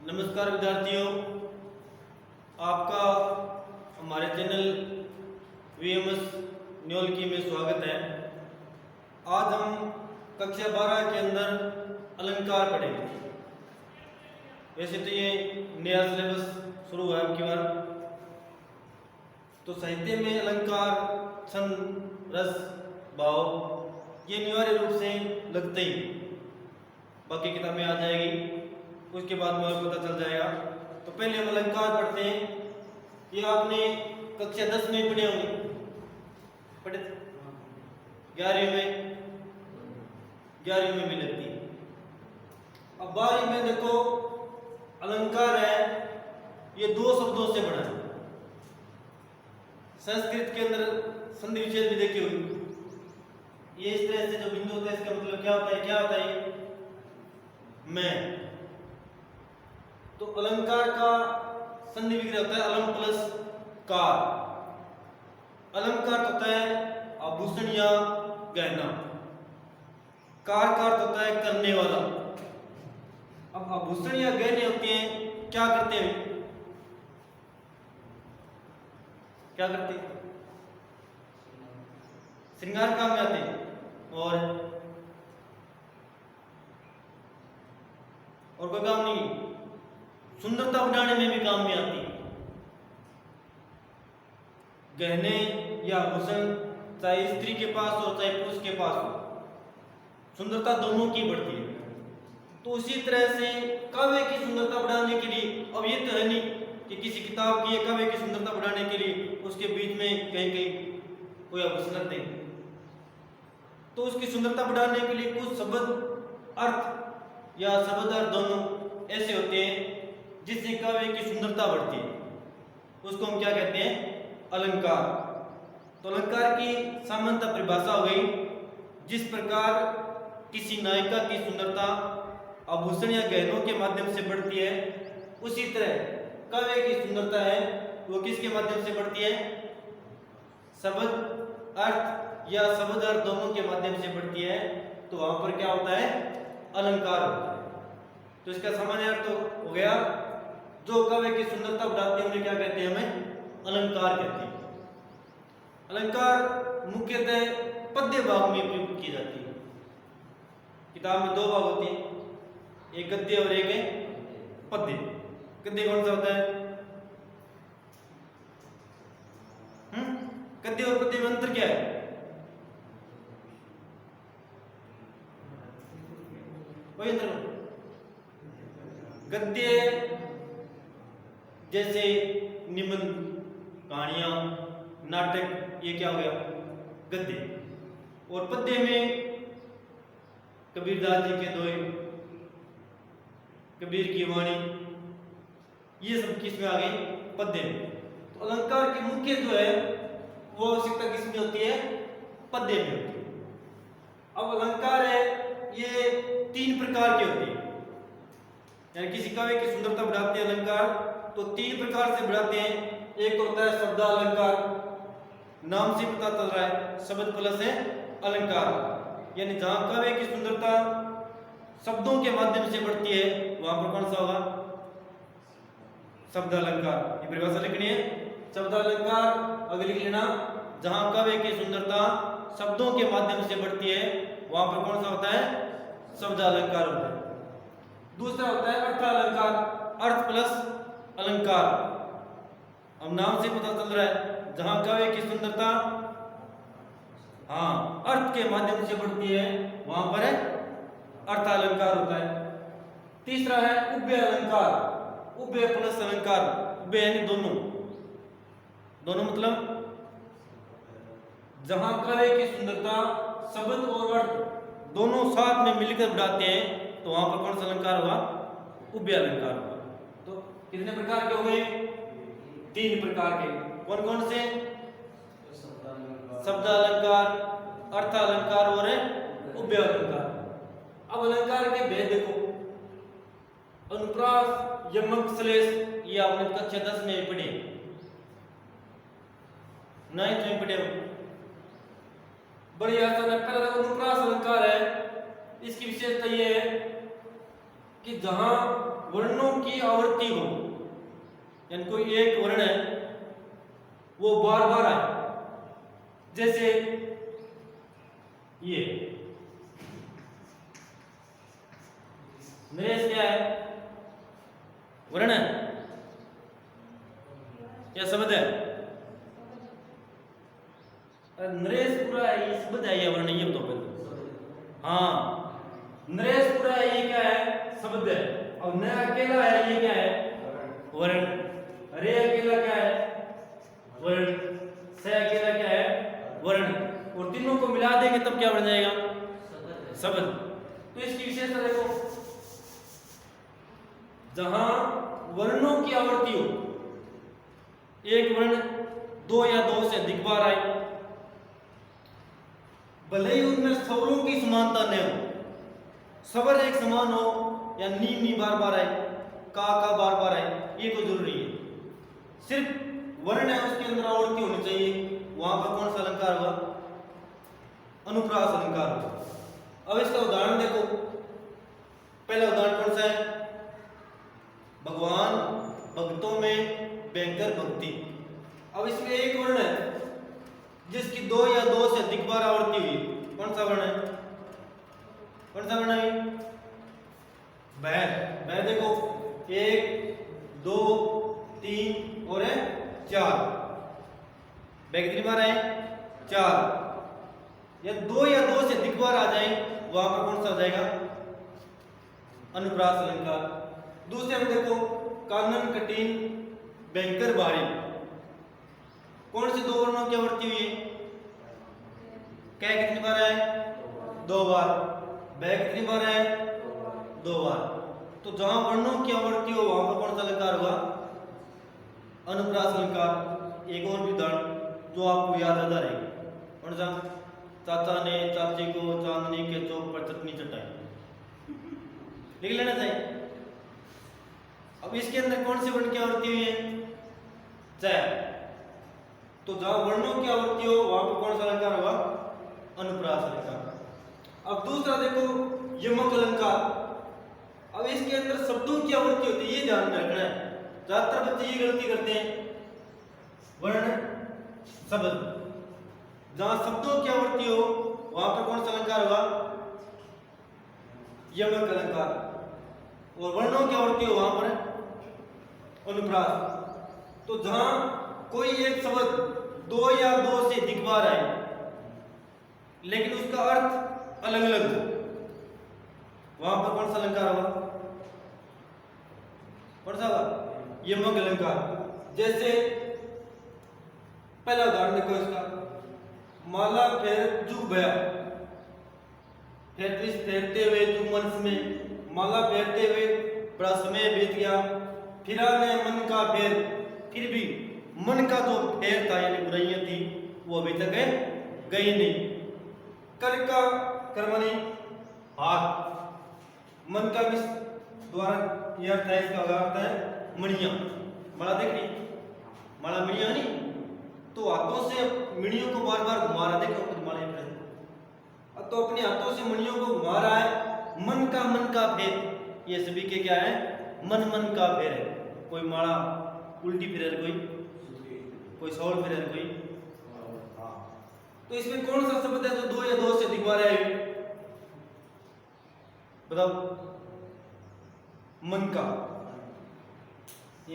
नमस्कार विद्यार्थियों, आपका हमारे चैनल वीएमएस न्योलकी में स्वागत है। आज हम कक्षा 12 के अंदर अलंकार पढ़ेंगे। वैसे तो ये नया सिलेबस शुरू हुआ है आपकी बार, तो साहित्य में अलंकार, छंद, रस, भाव ये अनिवार्य रूप से लगते ही, बाकी किताबें आ जाएगी उसके बाद में और पता चल जाएगा। तो पहले हम अलंकार पढ़ते हैं। ये आपने कक्षा 10 में पढ़े होंगे, पढ़े 11वीं में लगती है। अब 12वीं में देखो अलंकार है, ये दो शब्दों से बना है। संस्कृत के अंदर संधि विच्छेद भी देखी होगी। ये इस तरह से जो बिंदु होता है इसका मतलब क्या होता है मैं। तो अलंकार का संधि विग्रह होता है अलम प्लस कार। अलंकार होता है आभूषण या गहना, कार का अर्थ होता है करने वाला। अब आभूषण या गहने होते हैं, क्या करते हैं, श्रृंगार काम में आते हैं और कोई काम नहीं, सुंदरता बढ़ाने में भी काम में आती है। गहने या आभूषण चाहे स्त्री के पास हो चाहे पुरुष के पास हो, सुंदरता दोनों की बढ़ती है। तो उसी तरह से काव्य की सुंदरता बढ़ाने के लिए, अब ये तो है नहीं कि किसी किताब की काव्य की सुंदरता बढ़ाने के लिए उसके बीच में कहीं कहीं कोई आभूषण रख दें, तो उसकी सुंदरता बढ़ाने के लिए कुछ शब्द अर्थ या शब्द अर्थ दोनों ऐसे होते हैं जिससे काव्य की सुंदरता बढ़ती है। उसको हम क्या कहते हैं, अलंकार। तो अलंकार की सामान्यतः परिभाषा हो गई, जिस प्रकार किसी नायिका की सुंदरता आभूषण या गहनों के माध्यम से बढ़ती है, उसी तरह काव्य की सुंदरता है वो किसके माध्यम से बढ़ती है, शब्द अर्थ या शब्द अर्थ दोनों के माध्यम से बढ़ती है। तो वहां पर क्या होता है, अलंकार होता है। तो इसका सामान्य अर्थ हो गया, जो काव्य की सुंदरता बढ़ाते हैं उन्हें क्या कहते हैं, हमें अलंकार कहते हैं। अलंकार मुख्यतः पद्य भाग में प्रयुक्त की जाती है। किताब में दो भाग होते हैं, एक गद्य और एक पद्य। गद्य कौन सा होता है, गद्य और पद्य में अंतर क्या है, वही अंतर। गद्य जैसे निबंध, कहानियां, नाटक, ये क्या हो गया गद्य। और पद्य में कबीरदास जी के दोहे, कबीर की वाणी, ये सब किस में आ गए, पद्य में। तो अलंकार की मुख्य जो है वो आवश्यकता किस में होती है, पद्य में होती है। अब अलंकार है ये 3 प्रकार के होते हैं, यानी किसी काव्य की सुंदरता बढ़ाते हैं अलंकार तो 3 प्रकार से बढ़ाते हैं। एक होता है शब्दालंकार, नाम से पता चल रहा है शब्द प्लस है अलंकार, यानी जहां काव्य की सुंदरता शब्दों के माध्यम से बढ़ती है वहां पर कौन सा होगा, शब्दालंकार। ये परिभाषा लिखनी है, शब्दालंकार आगे लिख लेना। जहां काव्य की सुंदरता शब्दों के माध्यम से बढ़ती है वहां पर कौन सा होता है, शब्दालंकार होता है। दूसरा होता है अर्थालंकार, अर्थ प्लस अलंकार। अब नाम से पता चल रहा है जहां काव्य की सुंदरता अर्थ के माध्यम से बढ़ती है वहां पर अर्थालंकार होता है। तीसरा है उभय अलंकार, उभय प्लस अलंकार। उभय यानी दोनों, मतलब जहां काव्य की सुंदरता शब्द और अर्थ दोनों साथ में मिलकर बढ़ाते हैं तो वहां पर कौन सा अलंकार होगा, उभय अलंकार होगा। तो कितने प्रकार के हो गए, 3 प्रकार के। कौन कौन से, शब्दालंकार, अर्थालंकार और उभय अलंकार। अब अलंकार के भेद देखो, अनुप्रास, यमक, श्लेष, ये आपने कक्षा 10 में पढ़े, 9th में पढ़े हो। बड़ी आसान है। पहला अनुप्रास अलंकार है, इसकी विशेषता ये है कि जहां वर्णों की आवृत्ति हो, यानी कोई एक वर्ण है वो बार बार आए, जैसे ये नरेश क्या है, वर्ण है या शब्द है? नरेश पूरा है, ये शब्द है या वर्ण? ये तो पहले हाँ, नरेश पूरा है, ये क्या है? शब्द है। और न अकेला है, ये क्या है? वर्ण। रे अकेला क्या है? वर्ण। से अकेला क्या है? वर्ण। और तीनों को मिला देंगे तब क्या बन जाएगा? शब्द। तो इसकी विशेषता देखो, जहां वर्णों की आवृत्ति हो, एक वर्ण दो या दो से अधिक बार आए, भले ही उनमें स्वरों की समानता न हो, स्वर एक समान हो या नी बार बार आए, का बार बार आए, ये कोई जरूरी है। सिर्फ वर्ण है उसके अंदर आवृत्ति होनी चाहिए, वहां पर कौन सा अलंकार होगा? अनुप्रास अलंकार होगा। अब इसका उदाहरण देखो, पहला उदाहरण कौन सा है? भगवान भक्तों में भयंकर भक्ति। अब इसमें एक वर्ण है जिसकी दो या दो से अधिक बार आवृत्ति हुई, कौन सा वर्ण है? कौन सा वर्ण है? वह देखो, एक दो तीन और है चार, बैग कितनी बार है? चार। या दो से अधिक बार आ जाए, वहां पर कौन सा आ जाएगा? अनुप्रास अलंकार। दूसरे में देखो, कानन कठिन भयंकर भारी, कौन से दो वर्णों की आवृत्ति हुई है? क्या कितनी बार है? दो बार। बैग कितनी बार है? दो बार। तो जहां वर्णों की आवृत्ति हो वहां पर कौन सा अलंकार होगा? अनुप्रास अलंकार। एक और भी उदाहरण जो आपको याद आता रहेगा, कौन सा? चाचा ने चाची को चांदनी के चौक पर चटनी चटाई, लिख लेना चाहिए। अब इसके अंदर कौन सी वर्ण की आवृत्ति हुई है? च। तो जहां वर्णों की आवृत्ति हो वहां पर कौन सा अलंकार होगा? अनुप्रास अलंकार। अब दूसरा देखो, यमक अलंकार। अब इसके अंदर शब्दों की आवृत्ति होती है, ये ध्यान में रखना है। ज्यादातर बच्चे ये गलती करते हैं, वर्ण शब्द, जहां शब्दों की आवृत्ति हो वहां पर कौन सा अलंकार होगा? यमक अलंकार। और वर्णों की आवृत्ति हो वहां पर अनुप्रास। तो जहां कोई एक शब्द दो या दो से अधिक बार आए लेकिन उसका अर्थ अलग अलग हो, वहां पर कौन सा अलंकार होगा? कौन सा होगा? यमक अलंकार। जैसे पहला उदाहरण देखो इसका, माला फेर जुग भया, फेरते हुए जुग मन में, माला फेरते हुए बड़ा समय बीत गया, फिरा ने मन का फेर, फिर भी मन का जो फेर था यानी बुराइयां थी वो अभी तक गई नहीं। कर का कर्मणि हाथ, मन का भी द्वारा यह अर्थ है, इसका अर्थ है मणियां। माला देख रही, माला मणियां नहीं, तो हाथों से मणियों को बार बार घुमा रहा, देखो माला तो अपने हाथों से मणियों को घुमा रहा है। मन का फेर, ये सभी के क्या है? मन का फेर है। कोई माला उल्टी फिर, कोई सौल फिर, कोई। तो इसमें कौन सा शब्द है जो दो या दो से अधिक बार है? बताओ। मन का।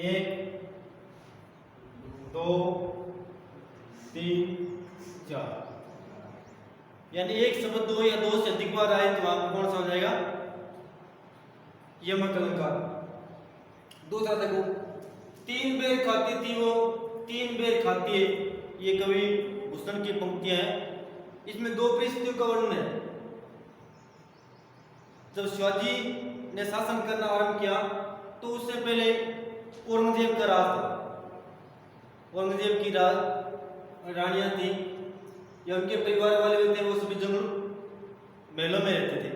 एक दो तीन चार, यानी एक शब्द दो या दो से अधिक बार आए तो आपको कौन सा हो जाएगा? यमक अलंकार। दूसरा देखो, तीन बेर खाती थी वो, तीन बेर खाती है, ये कवि भूषण की पंक्तियां हैं। इसमें दो परिस्थितियों का वर्णन है। जब शिवाजी ने शासन करना आरंभ किया तो उससे पहले औरंगजेब का राज था। औरंगजेब की रानियां थी या उनके परिवार वाले भी थे, वो सभी जंगल महलों में रहते थे।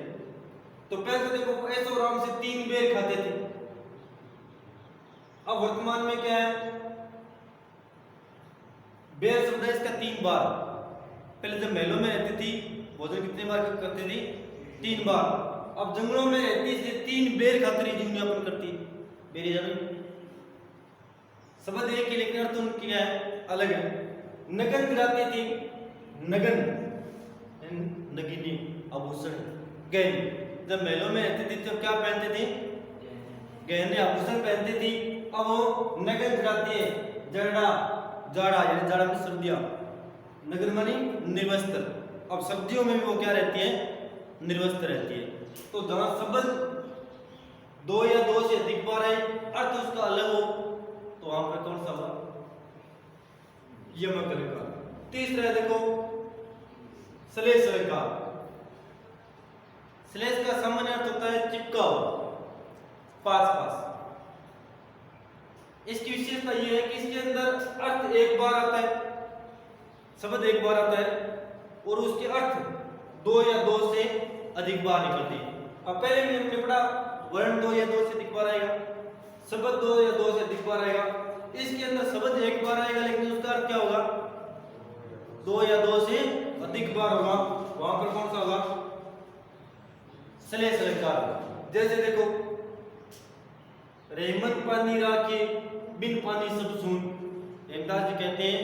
तो पहले तो देखो ऐसे आराम से तीन बेर खाते थे। अब वर्तमान में क्या है? बेर शब्द है इसका तीन बार। पहले जब महलों में रहती थी भोजन कितने बार करते थे? तीन बार। अब जंगलों में रहती से 3 बेर खातिर जीवन यापन करती है। बेरी जानो शब्द एक ही लेकिन अर्थ उनकी क्या है, अलग है। नगन गिराती थी, नगन नगिनी आभूषण गहने, जब महलों में रहती थी तो क्या पहनते थे, गहने आभूषण पहनती थी। अब वो नगन गिराती है, जड़ा जाड़ा यानी जाड़ा में सर्दियां, नगर मानी निर्वस्त्र। अब सर्दियों में भी वो क्या रहती है, निर्वस्त्र रहती है। तो जहां शब्द 2 या 2 से अधिक बार है, अर्थ उसका अलग हो, तो वहां पर कौन सा होगा, यमक अलंकार। तीसरा देखो श्लेष अलंकार। श्लेष का सामान्य अर्थ होता है चिपका हुआ, पास पास। इसकी विशेषता यह है कि इसके अंदर अर्थ एक बार आता है, शब्द एक बार आता है और उसके अर्थ 2 या 2 से अधिक बार निकलते हैं। अब पहले में हमने पढ़ा वर्ण 2 या 2 से अधिक बार आएगा, शब्द 2 या 2 से अधिक बार आएगा। इसके अंदर शब्द एक बार आएगा लेकिन उसका अर्थ क्या होगा, 2 या 2 से अधिक बार होगा, वहां पर कौन सा होगा, श्लेष अलंकार। जैसे देखो रहमत पानी राखे बिन पानी सब सून। हेमदास जी कहते हैं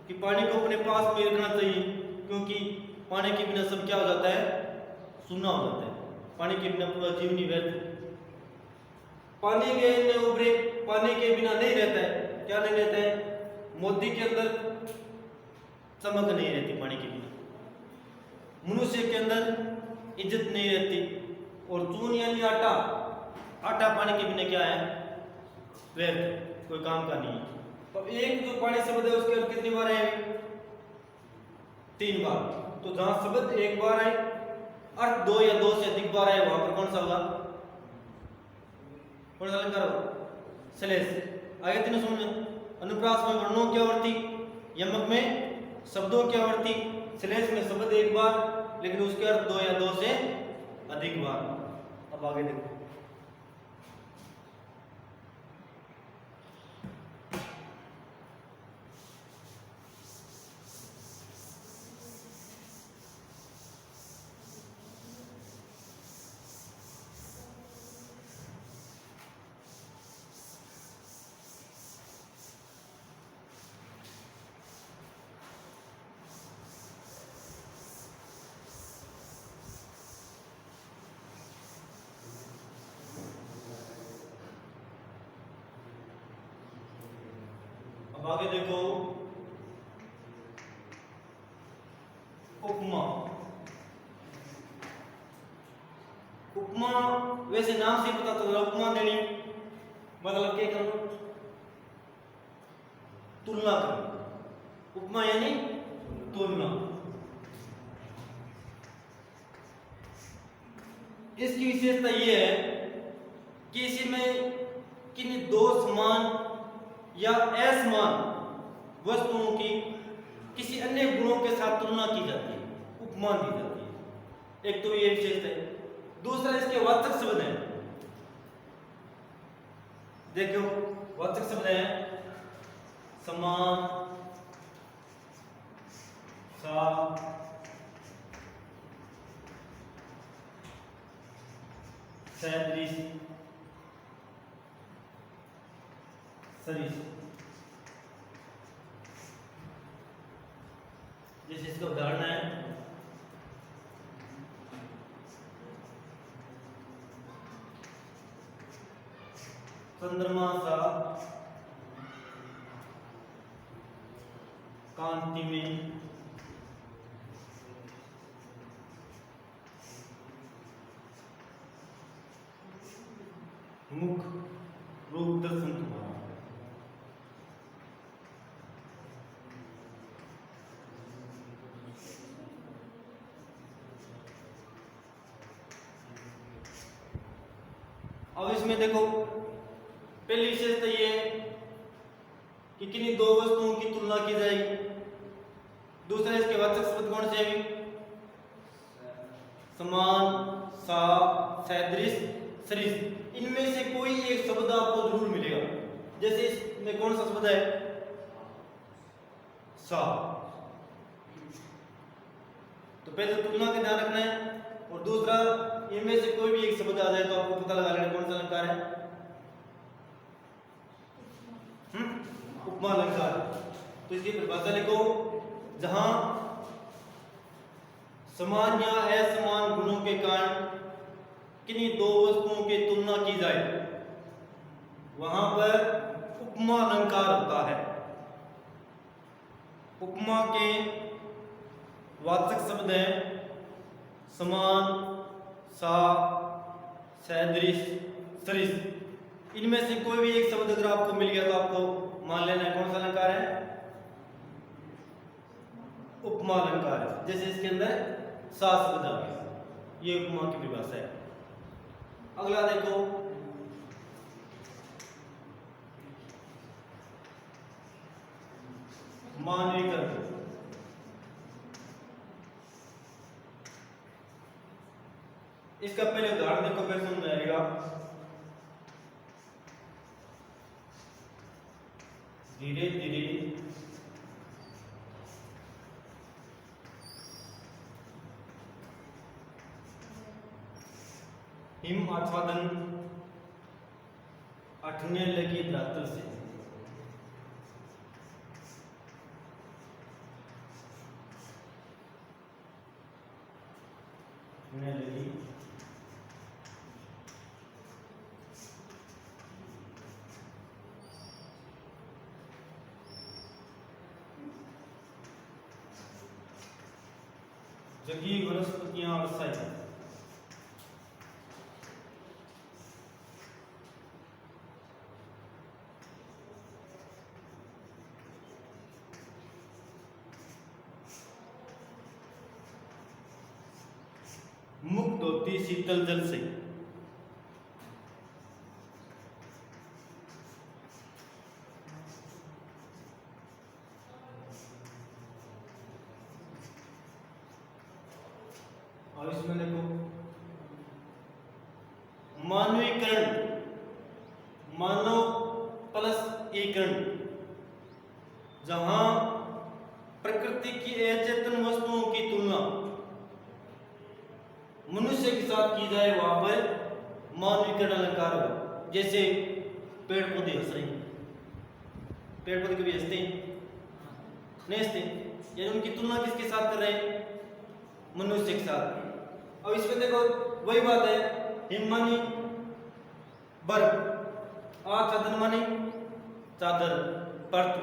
कि पानी को अपने पास में रखना चाहिए, क्योंकि पानी के बिना सब क्या हो जाता है, सूना हो जाता है। पानी के बिना पूरा जीवन ही व्यर्थ। पानी के ने उभरे, पानी के बिना नहीं रहता है। क्या नहीं रहता है, मोती के अंदर चमक नहीं रहती पानी के बिना, मनुष्य के अंदर इज्जत नहीं रहती। और चून यानी आटा, आटा पानी के बिना क्या है, व्यर्थ, कोई काम का नहीं है। तो एक जो पानी शब्द है उसके अर्थ कितनी बार आएंगे, 3 बार। तो जहां शब्द एक बार आए, अर्थ 2 या 2 से अधिक बार आए, वहां पर कौन सा होगा, कौन सा अलंकार होगा, श्लेष। आगे तीनों समझो। अनुप्रास में वर्णों की आवृत्ति, यमक में शब्दों की आवृत्ति, श्लेष में शब्द एक बार लेकिन उसके अर्थ 2 या 2 से अधिक बार। अब आगे देखो आगे देखो उपमा। उपमा वैसे नाम से पता चल रहा, उपमा देनी मतलब क्या करना, तुलना करना। उपमा यानी तुलना। इसकी विशेषता यह है कि इसमें किन्हीं 2 समान या असमान वस्तुओं की किसी अन्य गुणों के साथ तुलना की जाती है, उपमा दी जाती है। एक तो ये विशेषता है। दूसरा इसके वाचक शब्द है। देखो वाचक शब्द है समान, सा, सदृश, सदृश। जैसे इसका उदाहरण है चंद्रमा सा कांति में मुख रूप दर्शन तुम्हारा। अब इसमें देखो पहली विशेषता ये है कि किन्हीं 2 वस्तुओं की तुलना की जाएगी। दूसरा इसके वाचक शब्द कौन से हैं, समान, सा, सदृश, सदृश। इनमें से कोई एक शब्द आपको जरूर मिलेगा। जैसे इसमें कौन सा शब्द है, सा। तो पहले तुलना का ध्यान रखना है। और दूसरा इनमें से कोई भी एक शब्द आ जाए तो आपको पता लगा लेना कौन सा अलंकार है। उपमा अलंकार। तो इसकी परिभाषा लिखो, जहां समान या असमान गुणों के कारण किन्हीं दो वस्तुओं की तुलना की जाए वहां पर उपमा अलंकार होता है। उपमा के वाचक शब्द हैं समान, सा, सदृश, सरिस। इनमें से कोई भी एक शब्द अगर आपको मिल गया तो आपको मान लेना है कौन सा अलंकार है, उपमा अलंकार है। जैसे इसके अंदर सा शब्द आ गया, ये उपमा की परिभाषा है। अगला देखो, मानवीकरण। इसका पहले उदाहरण देखो, फिर समझ आएगा। धीरे धीरे हिम आच्छादन हटने लगी धरातल से। हटने लगी जगी वनस्पतियां रसाई। मुक्त होती शीतल जल से। और इसमें देखो मानवीकरण, मानव प्लस एकीकरण, जहां प्रकृति की अचेतन वस्तुओं की तुलना मनुष्य के साथ की जाए वहां पर मानवीकरण अलंकार होगा। जैसे पेड़ पौधे हंस रहे हैं, पेड़ पौधे कभी हंसते हैं? नहीं हंसते, यानी उनकी तुलना किसके साथ कर रहे हैं, मनुष्य के साथ। अब इसमें देखो वही बात है, हिम मानी बर्फ, आच्छादन मानी चादर, परत,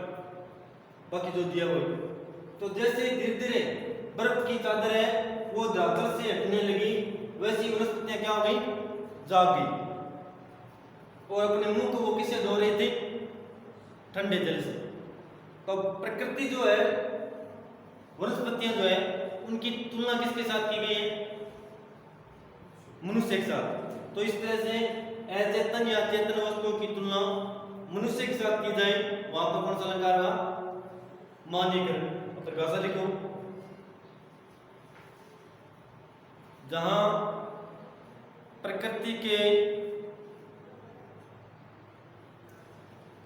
बाकी जो दिया वही। तो जैसे धीरे धीरे बर्फ की चादर है वो धरातल से हटने लगी, वैसी वनस्पतियां क्या हो गई, जाग गई और अपने मुंह को वो किससे धो रही थी, ठंडे जल से। तो प्रकृति जो है, वनस्पतियां जो है, उनकी तुलना किसके साथ की गई है, मनुष्य के साथ। तो इस तरह से अचेतन या चेतन वस्तुओं की तुलना मनुष्य के साथ की जाए वहां पर कौन सा अलंकार हुआ, मानवीकरण। परिभाषा लिखो, जहां प्रकृति के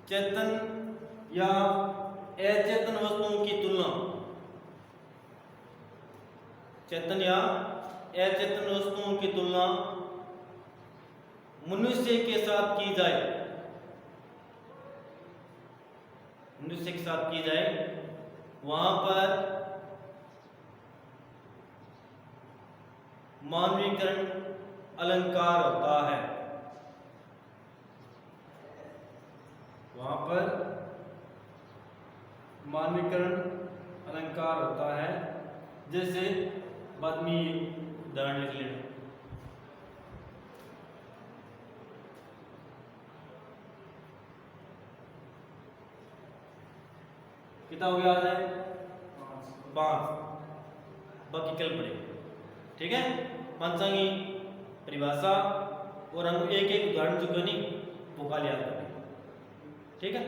चेतन या अचेतन वस्तुओं की तुलना, चेतन या अचेतन वस्तुओं की तुलना मनुष्य के साथ की जाए, मनुष्य के साथ की जाए वहां पर मानवीकरण अलंकार होता है। वहां पर मानवीकरण अलंकार होता है। जैसे बाद में उदाहरण लिख लेना। कितना हो गया, आ जाए 5, बाकी कल पड़ेगा, ठीक है। पंचांगी परिभाषा और हम एक एक उदाहरण जो बनी वो काल याद करेंगे, ठीक है।